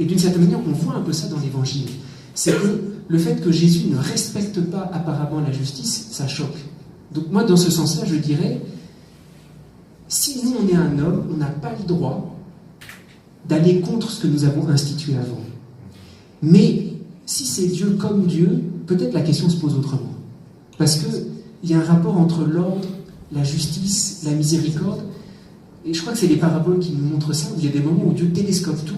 d'une certaine manière, on voit un peu ça dans l'Évangile. C'est que le fait que Jésus ne respecte pas apparemment la justice, ça choque. Donc moi, dans ce sens-là, je dirais, si nous, on est un homme, on n'a pas le droit d'aller contre ce que nous avons institué avant. Mais si c'est Dieu comme Dieu, peut-être la question se pose autrement. Parce qu'il y a un rapport entre l'ordre, la justice, la miséricorde. Et je crois que c'est les paraboles qui nous montrent ça, où il y a des moments où Dieu télescope tout,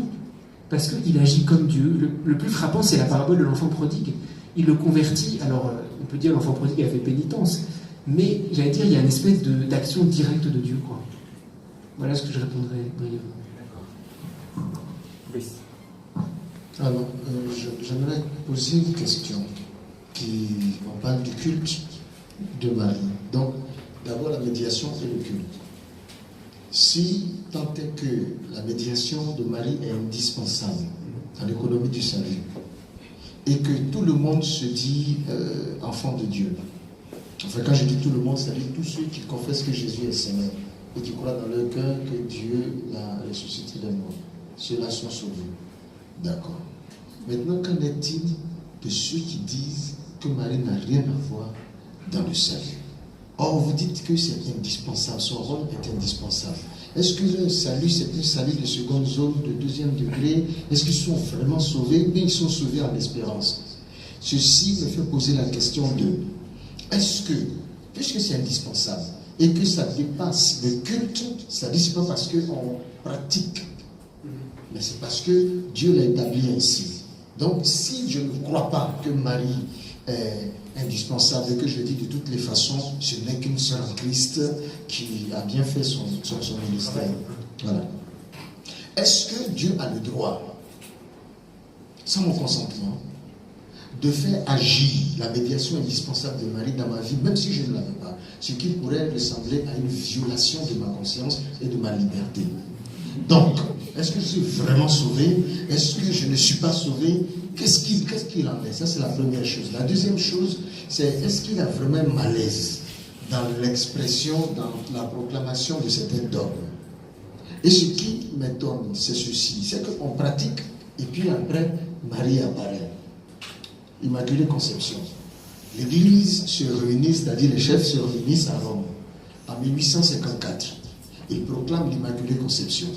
parce qu'il agit comme Dieu. Le plus frappant, c'est la parabole de l'enfant prodigue. Il le convertit, alors on peut dire l'enfant prodigue a fait pénitence, mais j'allais dire, il y a une espèce d'action directe de Dieu, quoi. Voilà ce que je répondrais brièvement. Oui. Alors, j'aimerais poser une question on parle du culte de Marie. Donc, d'abord la médiation et le culte. Si tant est que la médiation de Marie est indispensable dans l'économie du salut, et que tout le monde se dit enfant de Dieu, enfin quand je dis tout le monde, c'est-à-dire tous ceux qui confessent que Jésus est Seigneur et qui croient dans leur cœur que Dieu l'a ressuscité des morts, ceux-là sont sauvés. D'accord. Maintenant, qu'en est-il de ceux qui disent que Marie n'a rien à voir dans le salut? Or, vous dites que c'est indispensable, son rôle est indispensable. Est-ce que le salut, c'est un salut de seconde zone, de deuxième degré? Est-ce qu'ils sont vraiment sauvés? Ou bien ils sont sauvés en espérance? Ceci me fait poser la question de, est-ce que, puisque c'est indispensable, et que ça dépasse le culte, ça dit c'est pas parce qu'on pratique, mais c'est parce que Dieu l'a établi ainsi. Donc, si je ne crois pas que Marie est indispensable et que je dis de toutes les façons, ce n'est qu'une sœur en Christ qui a bien fait son ministère. Voilà. Est-ce que Dieu a le droit, sans mon consentement, de faire agir la médiation indispensable de Marie dans ma vie, même si je ne l'avais pas, ce qui pourrait ressembler à une violation de ma conscience et de ma liberté? Donc, est-ce que je suis vraiment sauvé? Est-ce que je ne suis pas sauvé? Qu'est-ce qu'il en est? Ça, c'est la première chose. La deuxième chose, c'est est-ce qu'il a vraiment malaise dans l'expression, dans la proclamation de certains dogmes? Et ce qui m'étonne, c'est ceci, c'est qu'on pratique, et puis après, Marie apparaît. Immaculée Conception. L'Église se réunit, c'est-à-dire les chefs se réunissent à Rome, en 1854. Ils proclament l'Immaculée Conception.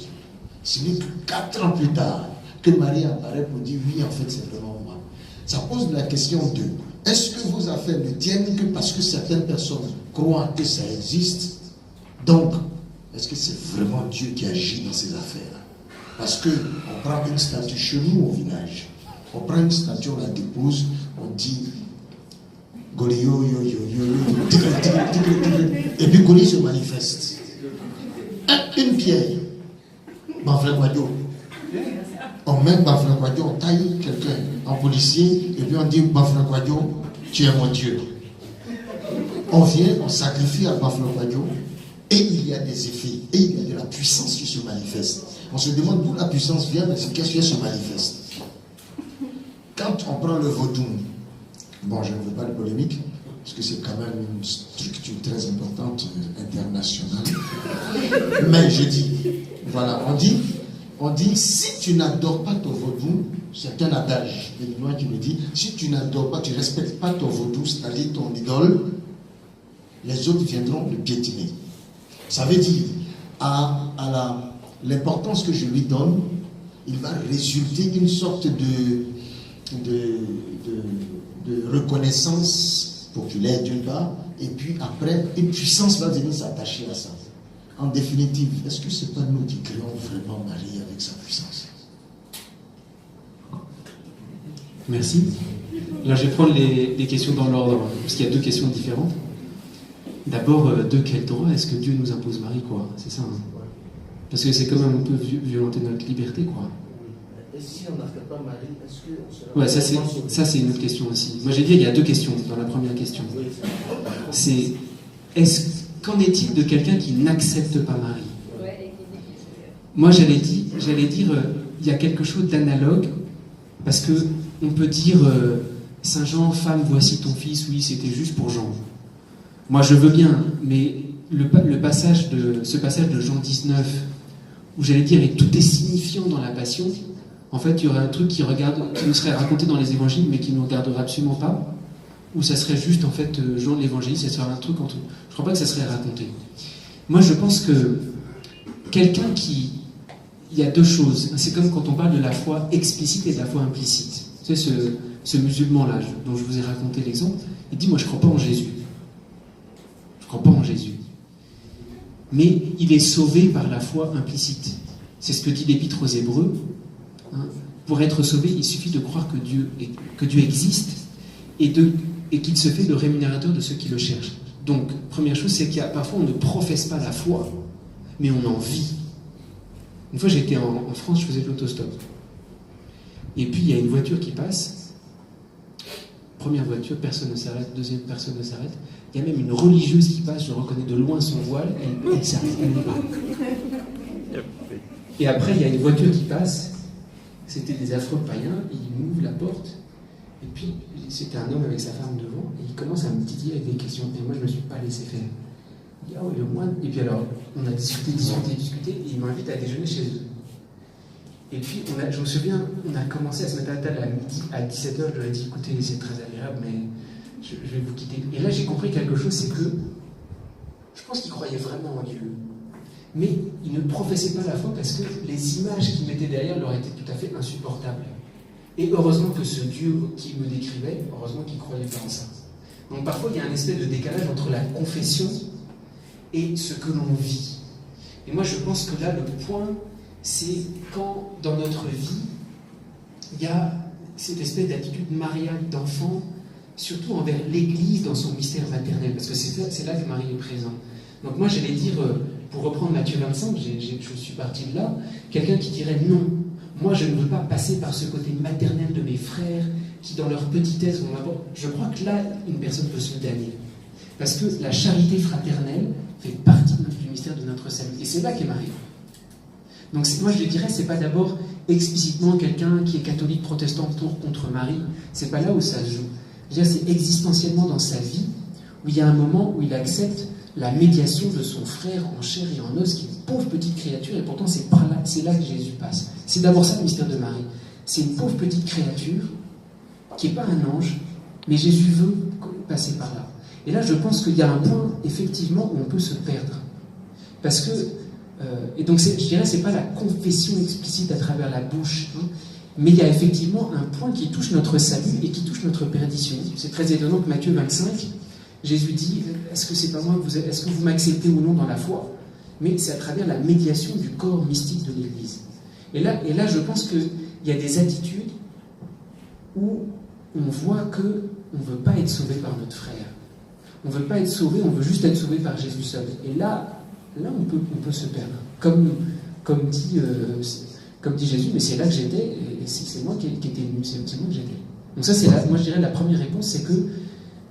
Ce n'est que 4 ans plus tard que Marie apparaît pour dire oui, en fait, c'est vraiment moi. Ça pose la question de est-ce que vos affaires ne tiennent que parce que certaines personnes croient que ça existe? Donc, est-ce que c'est vraiment Dieu qui agit dans ces affaires? Parce qu'on prend une statue chez nous au village. On prend une statue, on la dépose, on dit Goli yo yo yo yo yo, et puis Goli se manifeste. Une pierre, Bafra Guadio. On met Bafra Guadio, on taille quelqu'un en policier, et puis on dit Bafra Guadio, tu es mon Dieu. On vient, on sacrifie à Bafra Guadio, et il y a des effets, et il y a de la puissance qui se manifeste. On se demande d'où la puissance vient, mais c'est qu'est-ce qui se manifeste. Quand on prend le vaudou, bon, je ne veux pas de polémique, parce que c'est quand même une structure très importante internationale. Mais je dis, voilà, on dit, si tu n'adores pas ton vaudou, c'est un adage béninois qui me dit, si tu n'adores pas, tu ne respectes pas ton vaudou, c'est-à-dire ton idole, les autres viendront le piétiner. Ça veut dire, à l'importance que je lui donne, il va résulter une sorte de reconnaissance populaire d'une part, et puis après, une puissance va venir s'attacher à ça. En définitive, est-ce que ce n'est pas nous qui créons vraiment Marie avec sa puissance? Merci. Là, je vais prendre les questions dans l'ordre, parce qu'il y a 2 questions différentes. D'abord, de quel droit est-ce que Dieu nous impose Marie, quoi? C'est ça, hein? Parce que c'est quand même un peu violenter notre liberté, quoi. Et si on n'a pas Marie, est-ce que... Ouais, ça c'est une autre question aussi. Moi j'ai dit il y a 2 questions dans la première question. C'est qu'en est-il de quelqu'un qui n'accepte pas Marie? Moi j'allais dire il y a quelque chose d'analogue, parce que on peut dire Saint Jean, femme, voici ton fils, oui, c'était juste pour Jean. Moi je veux bien, mais ce passage de Jean 19, où j'allais dire et tout est signifiant dans la passion, en fait, il y aurait un truc qui nous serait raconté dans les évangiles, mais qui ne nous regarderait absolument pas. Ou ça serait juste, en fait, Jean l'évangéliste, ça serait un truc entre... Je crois pas que ça serait raconté. Moi, je pense que quelqu'un qui... Il y a deux choses. C'est comme quand on parle de la foi explicite et de la foi implicite. Tu sais, ce musulman-là, dont je vous ai raconté l'exemple, il dit, moi, je ne crois pas en Jésus. Je ne crois pas en Jésus. Mais il est sauvé par la foi implicite. C'est ce que dit l'Épître aux Hébreux. Hein. Pour être sauvé, il suffit de croire que Dieu existe et qu'il se fait le rémunérateur de ceux qui le cherchent. Donc, première chose, c'est qu'il y a parfois on ne professe pas la foi, mais on en vit. Une fois, j'étais en France, je faisais de l'autostop. Et puis, il y a une voiture qui passe. Première voiture, personne ne s'arrête. Deuxième, personne ne s'arrête. Il y a même une religieuse qui passe, je reconnais de loin son voile, elle s'arrête, elle n'est pas. Et après, il y a une voiture qui passe. C'était des affreux païens, ils m'ouvrent la porte. Et puis, c'était un homme avec sa femme devant, et il commence à me titiller avec des questions. Et moi, je ne me suis pas laissé faire. Il dit, ah oui, le moine. Et puis alors, on a discuté, et il m'invite à déjeuner chez eux. Et puis, je me souviens, on a commencé à se mettre à la table à midi, à 17h, je lui ai dit, écoutez, c'est très agréable, mais je vais vous quitter. Et là, j'ai compris quelque chose, c'est que je pense qu'il croyait vraiment en Dieu. Mais il ne professait pas la foi parce que les images qu'il mettait derrière leur étaient tout à fait insupportables. Et heureusement que ce Dieu qui me décrivait, heureusement qu'il croyait pas en ça. Donc parfois, il y a un espèce de décalage entre la confession et ce que l'on vit. Et moi, je pense que là, le point, c'est quand, dans notre vie, il y a cette espèce d'attitude mariale d'enfant, surtout envers l'Église dans son mystère maternel, parce que c'est là que Marie est présente. Donc moi, j'allais dire, pour reprendre Matthieu 25, je suis parti de là, quelqu'un qui dirait non, moi je ne veux pas passer par ce côté maternel de mes frères qui dans leur petitesse vont m'aborder. Je crois que là, une personne peut se damner. Parce que la charité fraternelle fait partie du mystère de notre salut. Et c'est là qu'est Marie. Donc moi je dirais, c'est pas d'abord explicitement quelqu'un qui est catholique, protestant pour contre Marie. C'est pas là où ça se joue. Je veux dire, c'est existentiellement dans sa vie où il y a un moment où il accepte la médiation de son frère en chair et en os, qui est une pauvre petite créature, et pourtant c'est là que Jésus passe. C'est d'abord ça le mystère de Marie. C'est une pauvre petite créature qui n'est pas un ange, mais Jésus veut passer par là. Et là, je pense qu'il y a un point, effectivement, où on peut se perdre. Parce que, et donc je dirais, c'est pas la confession explicite à travers la bouche, hein, mais il y a effectivement un point qui touche notre salut et qui touche notre perdition. C'est très étonnant que Matthieu 25, Jésus dit, est-ce que c'est pas moi est-ce que vous m'acceptez ou non dans la foi? Mais c'est à travers la médiation du corps mystique de l'Église. Et là, je pense qu'il y a des attitudes où on voit qu'on ne veut pas être sauvé par notre frère. On ne veut pas être sauvé, on veut juste être sauvé par Jésus seul. Et là on peut se perdre. Comme dit Jésus, mais c'est là que j'étais, et c'est moi qui étais venu, c'est moi que j'étais. Donc ça, c'est moi je dirais la première réponse, c'est que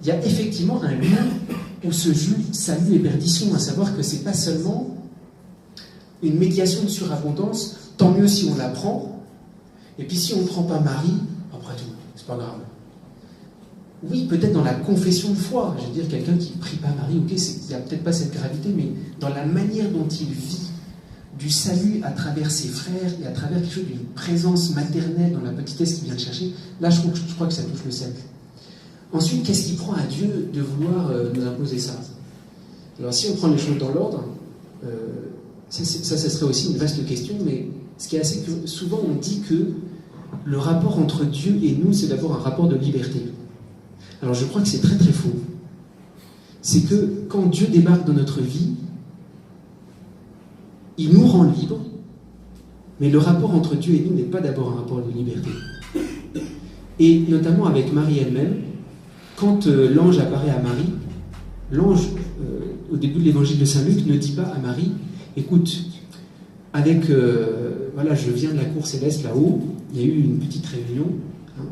il y a effectivement un lieu où se joue salut et perdition, à savoir que c'est pas seulement une médiation de surabondance, tant mieux si on la prend, et puis si on ne prend pas Marie, après tout, c'est pas grave. Oui, peut-être dans la confession de foi, je veux dire, quelqu'un qui ne prie pas Marie, ok, il n'y a peut-être pas cette gravité, mais dans la manière dont il vit du salut à travers ses frères et à travers quelque chose d'une présence maternelle dans la petitesse qu'il vient de chercher, là je crois que ça touche le salut. Ensuite, qu'est-ce qui prend à Dieu de vouloir nous imposer ça? Alors si on prend les choses dans l'ordre, ça serait aussi une vaste question, mais ce qui est assez que souvent on dit que le rapport entre Dieu et nous, c'est d'abord un rapport de liberté. Alors je crois que c'est très très faux. C'est que quand Dieu débarque dans notre vie, il nous rend libres, mais le rapport entre Dieu et nous n'est pas d'abord un rapport de liberté. Et notamment avec Marie elle-même, quand l'ange apparaît à Marie, l'ange, au début de l'évangile de Saint Luc, ne dit pas à Marie, écoute, voilà, je viens de la cour céleste là-haut, il y a eu une petite réunion, hein,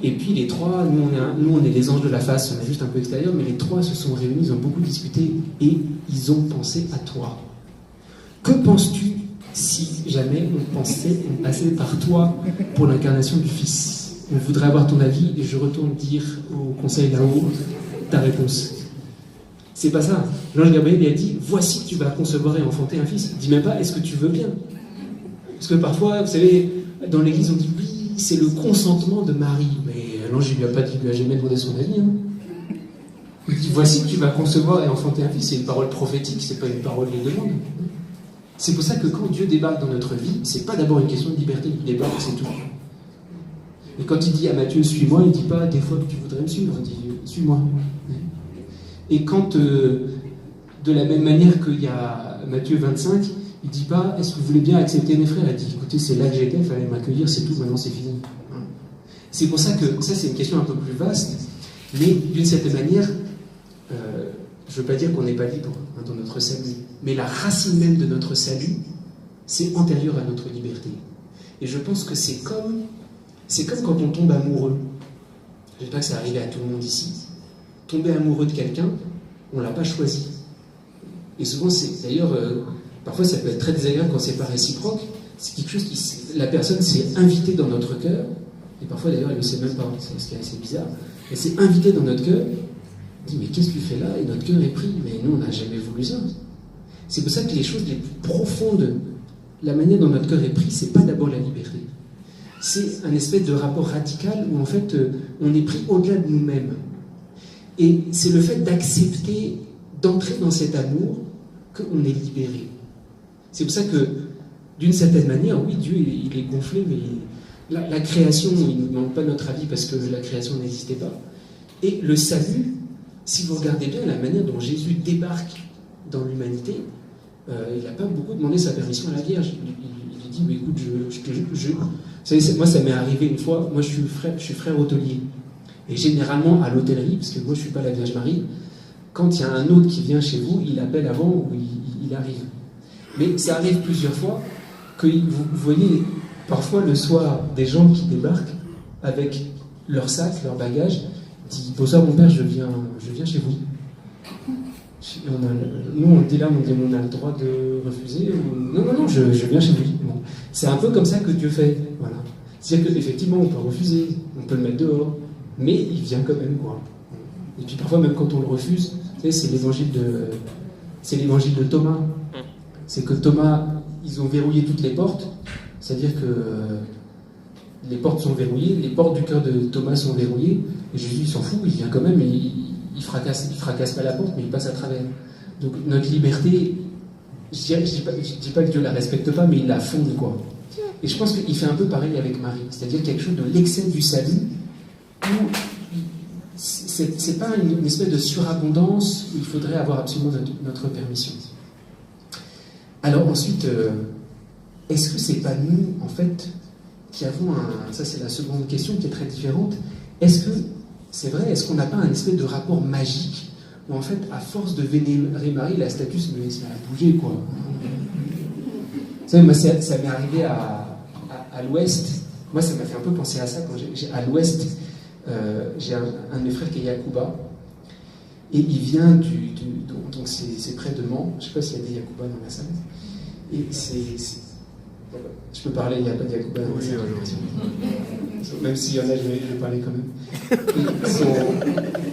et puis les trois, nous on est les anges de la face, on est juste un peu extérieur, mais les trois se sont réunis, ils ont beaucoup discuté, et ils ont pensé à toi. Que penses-tu si jamais on passait par toi pour l'incarnation du Fils? On voudrait avoir ton avis, et je retourne dire au conseil là-haut ta réponse. C'est pas ça. L'ange Gabriel lui a dit, voici que tu vas concevoir et enfanter un fils. Il dit même pas, est-ce que tu veux bien? Parce que parfois, vous savez, dans l'église, on dit oui, c'est le consentement de Marie. Mais l'ange ne lui a pas dit, il lui a jamais demandé son avis. Hein. Il dit voici que tu vas concevoir et enfanter un fils. C'est une parole prophétique, c'est pas une parole de demande. C'est pour ça que quand Dieu débarque dans notre vie, c'est pas d'abord une question de liberté, il débarque, c'est tout. Et quand il dit à Matthieu, suis-moi, il ne dit pas des fois que tu voudrais me suivre, il dit suis-moi. Et quand, de la même manière qu'il y a Matthieu 25, il ne dit pas est-ce que vous voulez bien accepter mes frères. Il dit écoutez, c'est là que j'étais, il fallait m'accueillir, c'est tout, maintenant c'est fini. C'est pour ça que ça, c'est une question un peu plus vaste, mais d'une certaine manière, je ne veux pas dire qu'on n'est pas libre dans notre salut, mais la racine même de notre salut, c'est antérieur à notre liberté. Et je pense que c'est comme quand on tombe amoureux. Je ne sais pas que ça arrive à tout le monde ici. Tomber amoureux de quelqu'un, on ne l'a pas choisi. Et souvent, d'ailleurs, parfois ça peut être très désagréable quand c'est pas réciproque. C'est quelque chose la personne s'est invitée dans notre cœur, et parfois d'ailleurs elle ne le sait même pas, c'est ce qui est assez bizarre. Elle s'est invitée dans notre cœur, on dit mais qu'est-ce que tu fais là? Et notre cœur est pris, mais nous on n'a jamais voulu ça. C'est pour ça que les choses les plus profondes, la manière dont notre cœur est pris, c'est pas d'abord la liberté. C'est un espèce de rapport radical où en fait on est pris au-delà de nous-mêmes. Et c'est le fait d'accepter, d'entrer dans cet amour, qu'on est libéré. C'est pour ça que, d'une certaine manière, oui, Dieu il est gonflé, mais la création, il ne nous demande pas notre avis parce que la création n'existait pas. Et le salut, si vous regardez bien la manière dont Jésus débarque dans l'humanité, il n'a pas beaucoup demandé sa permission à la Vierge. Il dit, mais écoute, vous savez, moi ça m'est arrivé une fois, moi je suis frère hôtelier. Et généralement à l'hôtellerie, parce que moi je ne suis pas la Vierge Marie, quand il y a un hôte qui vient chez vous, il appelle avant ou il arrive. Mais ça arrive plusieurs fois que vous voyez parfois le soir des gens qui débarquent avec leur sac, leur bagage, disent bonsoir mon père, je viens chez vous. Nous on dit là, on a le droit de refuser. Non, je viens chez lui. Bon. C'est un peu comme ça que Dieu fait. Voilà. C'est-à-dire qu'effectivement on peut refuser, on peut le mettre dehors, mais il vient quand même quoi. Et puis parfois même quand on le refuse, c'est l'évangile de Thomas. C'est que Thomas, ils ont verrouillé toutes les portes, c'est-à-dire que les portes sont verrouillées, les portes du cœur de Thomas sont verrouillées, et Jésus il s'en fout, il vient quand même, et il fracasse pas la porte, mais il passe à travers. Donc notre liberté, je dis pas que Dieu la respecte pas, mais il la fonde quoi. Et je pense qu'il fait un peu pareil avec Marie, c'est-à-dire quelque chose de l'excès du salut, où c'est pas une espèce de surabondance où il faudrait avoir absolument notre permission. Alors ensuite, est-ce que c'est pas nous, en fait, qui avons ça c'est la seconde question qui est très différente, est-ce que, c'est vrai, est-ce qu'on n'a pas un espèce de rapport magique où en fait, à force de vénérer Marie, la statue se met à bouger, quoi. Vous savez, moi ça m'est arrivé à l'ouest, moi ça m'a fait un peu penser à ça quand à l'ouest, j'ai un de mes frères qui est Yacouba, et il vient donc c'est près de Mans, je ne sais pas s'il y a des Yacouba dans la salle, et je peux parler, il n'y a pas de Yacouba dans la salle, même s'il y en a, je vais parler quand même.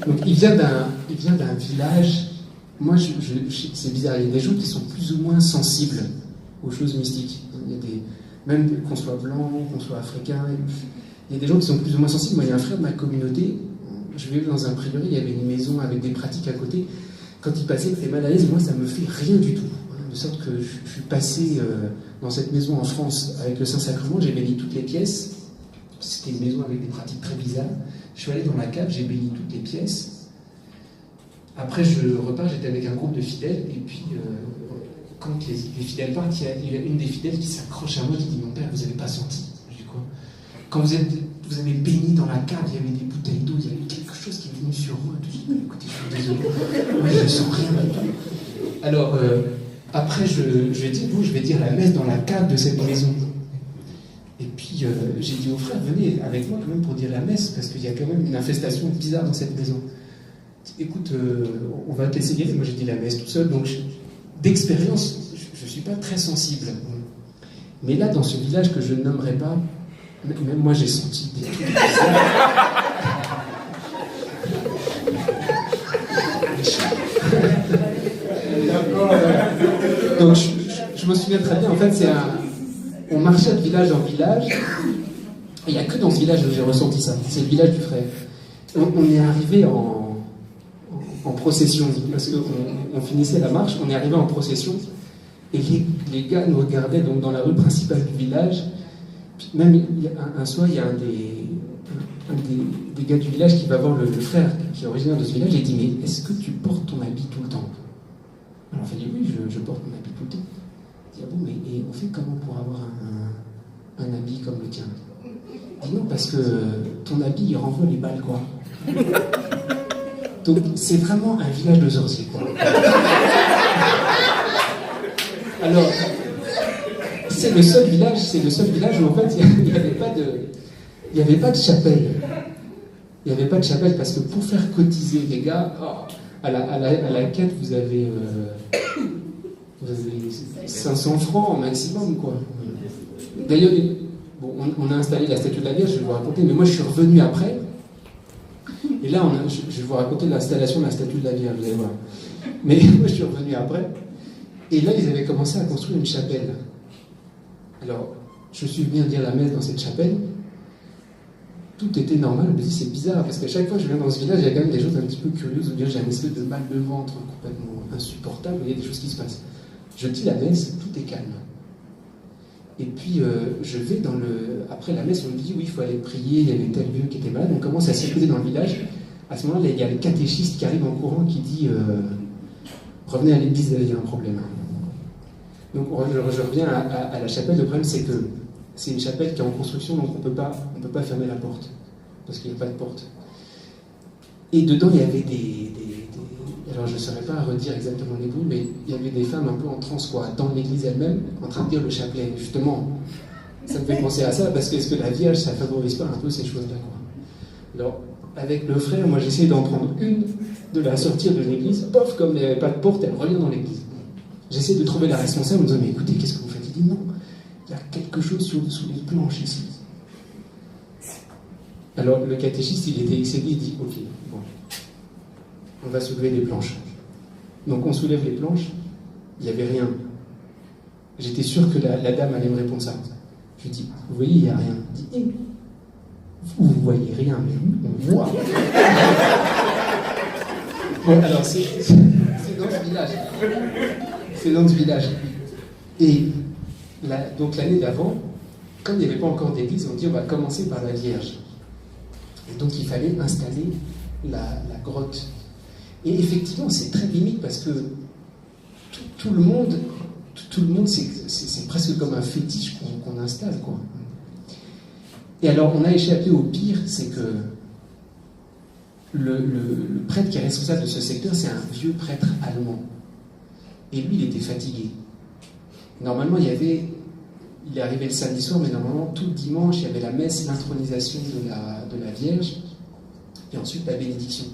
Donc il vient d'un village, moi c'est bizarre, il y a des gens qui sont plus ou moins sensibles aux choses mystiques, il y a même qu'on soit blanc, qu'on soit africain, il y a des gens qui sont plus ou moins sensibles. Moi, il y a un frère de ma communauté, je vivais dans un prieuré, il y avait une maison avec des pratiques à côté. Quand il passait, il était mal à l'aise, moi, ça me fait rien du tout. De sorte que je suis passé dans cette maison en France avec le Saint-Sacrement, j'ai béni toutes les pièces. C'était une maison avec des pratiques très bizarres. Je suis allé dans la cave, j'ai béni toutes les pièces. Après, je repars, j'étais avec un groupe de fidèles, et puis quand les fidèles partent, il y a une des fidèles qui s'accroche à moi, qui dit « Mon père, vous n'avez pas senti ?» Je dis « Quoi ?» Quand vous avez béni dans la cave, il y avait des bouteilles d'eau, il y avait quelque chose qui est venu sur moi. Je dis, écoutez, je suis désolé. Moi, je ne sens rien du tout. Alors, après, je vais dire, je vais dire la messe dans la cave de cette maison. Et puis, j'ai dit aux frères, venez avec moi quand même pour dire la messe, parce qu'il y a quand même une infestation bizarre dans cette maison. Écoute, on va te laisser y aller. Moi, j'ai dit la messe tout seul. Donc, d'expérience, je ne suis pas très sensible. Mais là, dans ce village que je ne nommerai pas, même moi j'ai senti des trucs. Donc je me souviens très bien, en fait c'est on marchait de village en village, et il n'y a que dans ce village où j'ai ressenti ça, c'est le village du frère. On est arrivé en procession, parce qu'on finissait la marche, on est arrivé en procession, et les gars nous regardaient donc dans la rue principale du village. Puis même un soir, il y a un des gars du village qui va voir le frère qui est originaire de ce village et dit: mais est-ce que tu portes ton habit tout le temps? Alors on fait: oui, je porte mon habit tout le temps. Il dit: ah bon, mais et on fait comment pour avoir un habit comme le tien? Il dit: non, parce que ton habit il renvoie les balles, quoi. Donc c'est vraiment un village de sorciers, quoi. Alors, c'est le seul village où en fait il n'y avait pas de chapelle. Il n'y avait pas de chapelle parce que pour faire cotiser les gars, à la quête vous avez 500 francs maximum, quoi. D'ailleurs, bon, on a installé la statue de la Vierge, je vais vous raconter, mais moi je suis revenu après. Et là, je vais vous raconter l'installation de la statue de la Vierge, vous allez voir. Mais moi je suis revenu après. Et là, ils avaient commencé à construire une chapelle. Alors, je suis venu dire la messe dans cette chapelle. Tout était normal. Je me dis: c'est bizarre, parce qu'à chaque fois que je viens dans ce village, il y a quand même des choses un petit peu curieuses, où j'ai un espèce de mal de ventre complètement insupportable, il y a des choses qui se passent. Je dis la messe, tout est calme. Et puis, je vais après la messe, on me dit: oui, il faut aller prier, il y avait tel vieux qui était malade, on commence à circuler dans le village. À ce moment-là, il y a le catéchiste qui arrive en courant qui dit: revenez à l'église, il y a un problème. Donc je reviens à la chapelle. Le problème, c'est que c'est une chapelle qui est en construction, donc on ne peut pas fermer la porte, parce qu'il n'y a pas de porte. Et dedans, il y avait alors je ne saurais pas redire exactement les mots, mais il y avait des femmes un peu en transe, quoi, dans l'église elle-même, en train de dire le chapelet. Justement, ça me fait penser à ça, parce que est-ce que la Vierge, ça ne favorise pas un peu ces choses-là, quoi. Alors, avec le frère, moi j'essayais d'en prendre une, de la sortir de l'église, pof, comme il n'y avait pas de porte, elle revient dans l'église. J'essaie de trouver la responsable en me disant: mais écoutez, qu'est-ce que vous faites? Il dit: non, il y a quelque chose sous les planches ici. Alors le catéchiste, il était excédé, il dit: ok, bon, on va soulever les planches. Donc on soulève les planches, il n'y avait rien. J'étais sûr que la dame allait me répondre ça. Je lui dis: vous voyez, il n'y a rien. Il dit: vous ne voyez rien, mais on voit. Bon, alors c'est dans ce village. C'est dans ce village. Et donc l'année d'avant, comme il n'y avait pas encore d'église, on dit: on va commencer par la Vierge. Et donc il fallait installer la grotte. Et effectivement, c'est très limite parce que tout le monde, c'est presque comme un fétiche qu'on installe, quoi. Et alors, on a échappé au pire, c'est que le prêtre qui est responsable de ce secteur, c'est un vieux prêtre allemand. Et lui, il était fatigué. Normalement, il est arrivé le samedi soir, mais normalement, tout le dimanche, il y avait la messe, l'intronisation de la Vierge, et ensuite la bénédiction.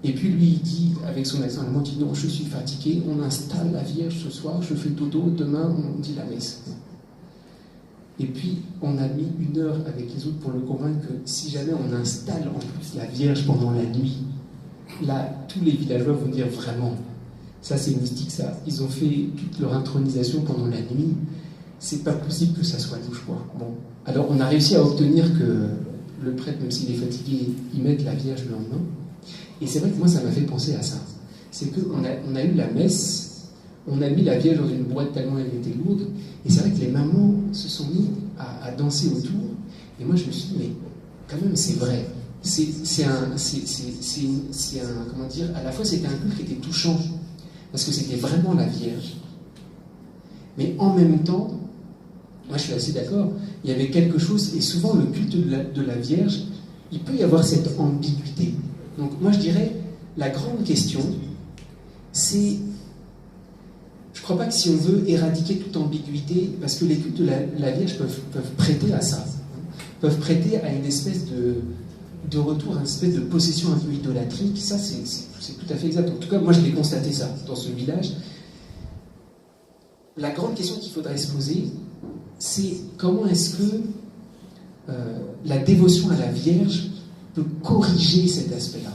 Et puis lui, il dit, avec son accent allemand, il dit: non, je suis fatigué, on installe la Vierge ce soir, je fais dodo, demain, on dit la messe. Et puis, on a mis 1 heure avec les autres pour le convaincre que si jamais on installe en plus la Vierge pendant la nuit, là, tous les villageois vont dire: vraiment, ça c'est mystique, ça. Ils ont fait toute leur intronisation pendant la nuit, c'est pas possible que ça soit louche, quoi. Bon. Alors, on a réussi à obtenir que le prêtre, même s'il est fatigué, il mette la Vierge le lendemain. Et c'est vrai que moi, ça m'a fait penser à ça. C'est qu'on a eu la messe, on a mis la Vierge dans une boîte tellement elle était lourde, et c'est vrai que les mamans se sont mis à danser autour, et moi je me suis dit: mais quand même, c'est vrai. C'est un, comment dire, à la fois c'était un culte qui était touchant, parce que c'était vraiment la Vierge, mais en même temps, moi je suis assez d'accord, il y avait quelque chose, et souvent le culte de la Vierge, il peut y avoir cette ambiguïté. Donc moi je dirais, la grande question, c'est, je ne crois pas que si on veut éradiquer toute ambiguïté, parce que les cultes de la Vierge peuvent prêter à ça, peuvent prêter à une espèce de retour, à une espèce de possession un peu idolâtrique. Ça c'est tout à fait exact. En tout cas, moi je l'ai constaté ça dans ce village. La grande question qu'il faudrait se poser, c'est comment est-ce que la dévotion à la Vierge peut corriger cet aspect-là.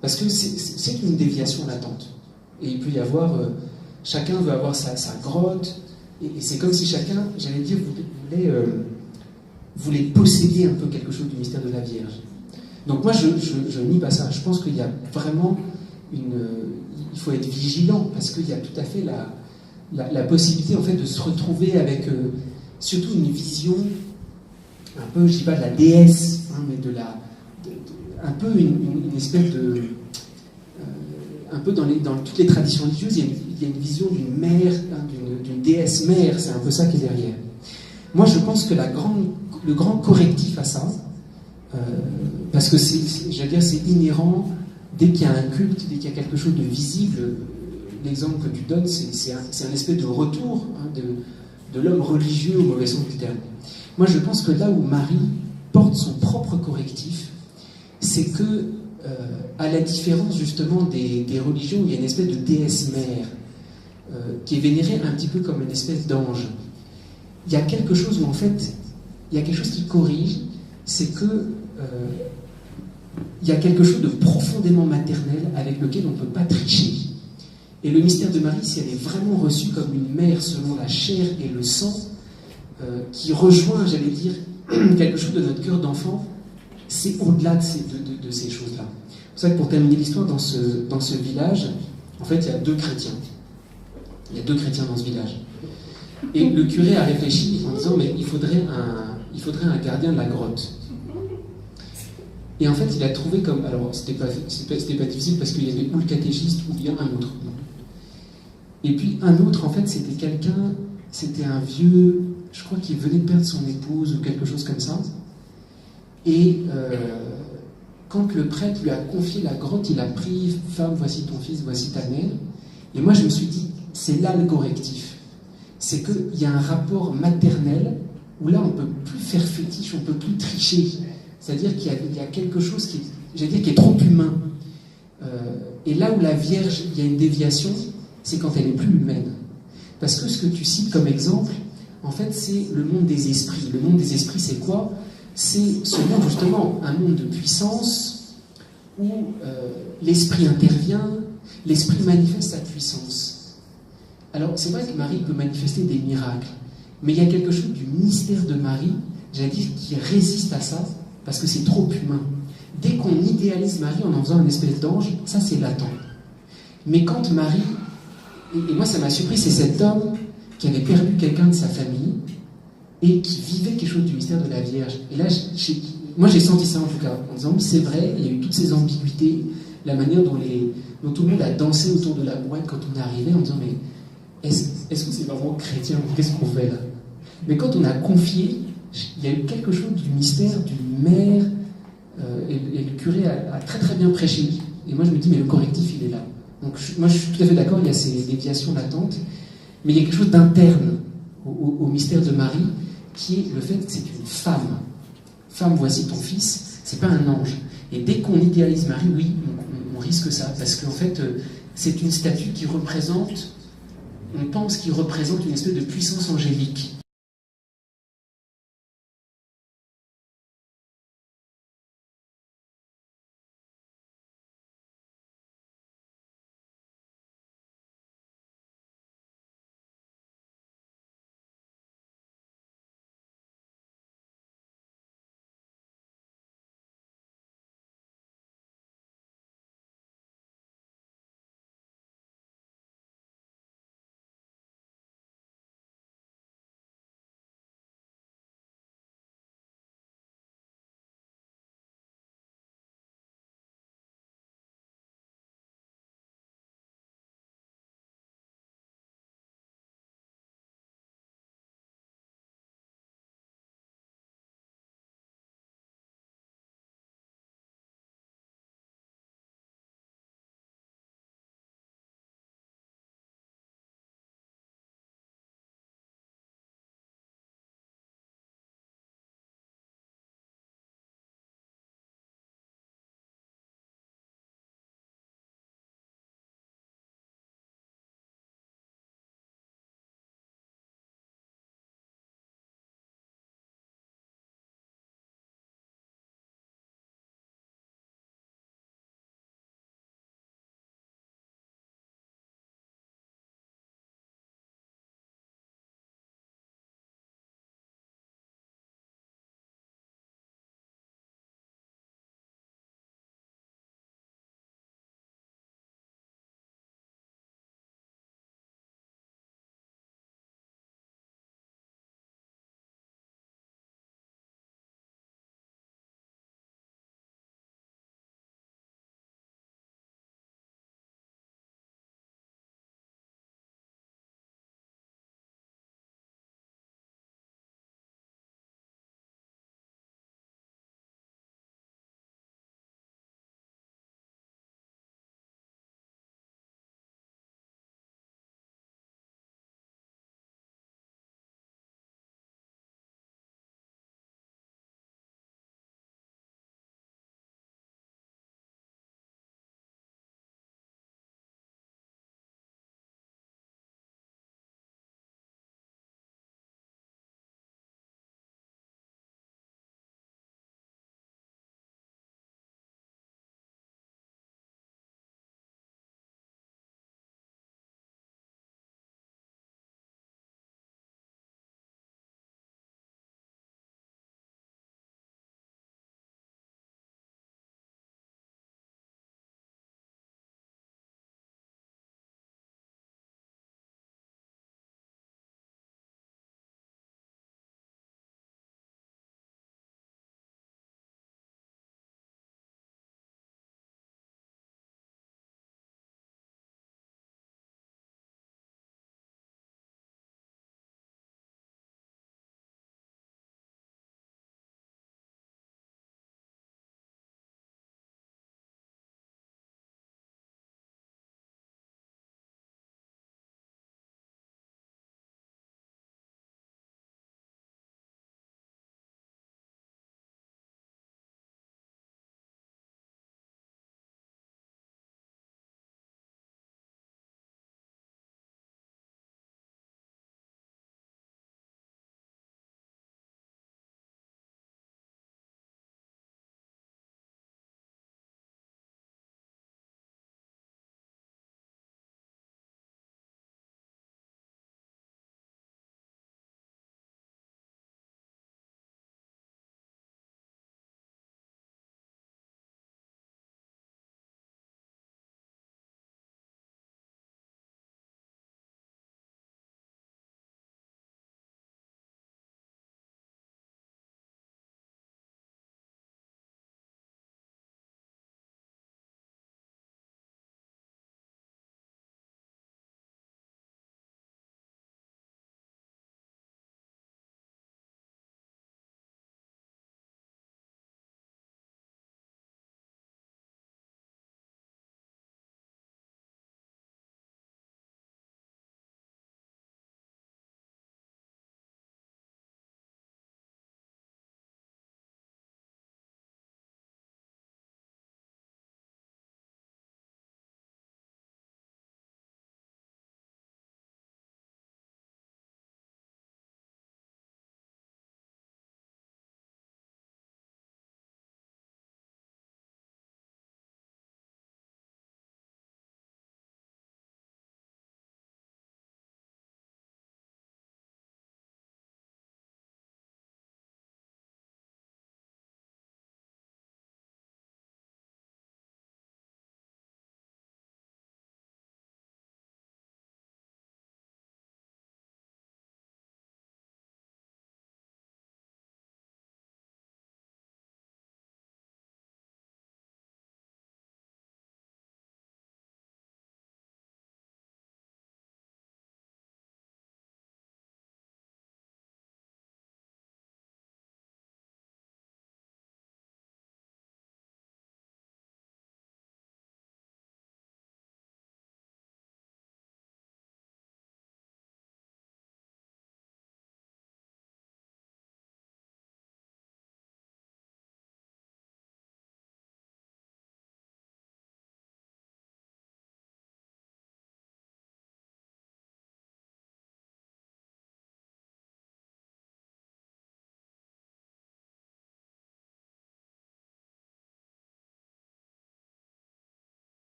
Parce que c'est une déviation latente. Et il peut y avoir... chacun veut avoir sa grotte, Et c'est comme si chacun, j'allais dire, voulait posséder un peu quelque chose du mystère de la Vierge. Donc moi, je nie pas ça. Je pense qu'il y a vraiment il faut être vigilant, parce qu'il y a tout à fait la possibilité, en fait, de se retrouver avec surtout une vision un peu, je dis pas de la déesse, hein, mais un peu une espèce de... un peu dans toutes les traditions religieuses, il y a une vision d'une mère, hein, d'une déesse mère, c'est un peu ça qui est derrière. Moi, je pense que le grand correctif à ça, parce que j'allais dire, c'est inhérent, dès qu'il y a un culte, dès qu'il y a quelque chose de visible, l'exemple que tu donnes, c'est un espèce de retour, hein, de l'homme religieux au mauvais sens du terme. Moi, je pense que là où Marie porte son propre correctif, c'est que, à la différence justement des religions où il y a une espèce de déesse mère, qui est vénérée un petit peu comme une espèce d'ange, il y a quelque chose où en fait, il y a quelque chose qui corrige, c'est que il y a quelque chose de profondément maternel avec lequel on ne peut pas tricher. Et le mystère de Marie, si elle est vraiment reçue comme une mère selon la chair et le sang, qui rejoint, j'allais dire, quelque chose de notre cœur d'enfant, c'est au-delà de ces choses-là. C'est pour ça que pour terminer l'histoire, dans ce village, en fait, il y a 2 chrétiens. Il y a 2 chrétiens dans ce village. Et le curé a réfléchi en disant, mais il faudrait un gardien de la grotte. Et en fait, il a trouvé comme... Alors, c'était pas difficile parce qu'il y avait ou le catéchiste ou bien un autre. Et puis, un autre, en fait, c'était un vieux... Je crois qu'il venait de perdre son épouse ou quelque chose comme ça. Et quand le prêtre lui a confié la grotte, il a pris « Femme, voici ton fils, voici ta mère ». Et moi, je me suis dit, c'est là le correctif. C'est qu'il y a un rapport maternel où là, on ne peut plus faire fétiche, on ne peut plus tricher. C'est-à-dire qu'il y a quelque chose qui est trop humain. Et là où la Vierge, il y a une déviation, c'est quand elle est plus humaine. Parce que ce que tu cites comme exemple, en fait, c'est le monde des esprits. Le monde des esprits, c'est quoi? C'est ce monde, justement, un monde de puissance où l'esprit intervient, l'esprit manifeste sa puissance. Alors, c'est vrai que Marie peut manifester des miracles, mais il y a quelque chose du mystère de Marie, j'allais dire, qui résiste à ça, parce que c'est trop humain. Dès qu'on idéalise Marie en faisant une espèce d'ange, ça c'est latent. Mais quand Marie, et moi ça m'a surpris, c'est cet homme qui avait perdu quelqu'un de sa famille et qui vivait quelque chose du mystère de la Vierge. Et là, moi j'ai senti ça en tout cas, en disant c'est vrai, il y a eu toutes ces ambiguïtés, la manière dont tout le monde a dansé autour de la boîte quand on est arrivé, en disant mais est-ce que c'est vraiment chrétien? Qu'est-ce qu'on fait là? Mais quand on a confié, il y a eu quelque chose du mystère d'une mère, et le curé a très très bien prêché. Et moi je me dis, mais le correctif il est là. Donc moi je suis tout à fait d'accord, il y a ces déviations latentes, mais il y a quelque chose d'interne au mystère de Marie, qui est le fait que c'est une femme. Femme, voici ton fils, c'est pas un ange. Et dès qu'on idéalise Marie, oui, on risque ça, parce qu'en fait, c'est une statue qui représente, on pense qu'il représente une espèce de puissance angélique.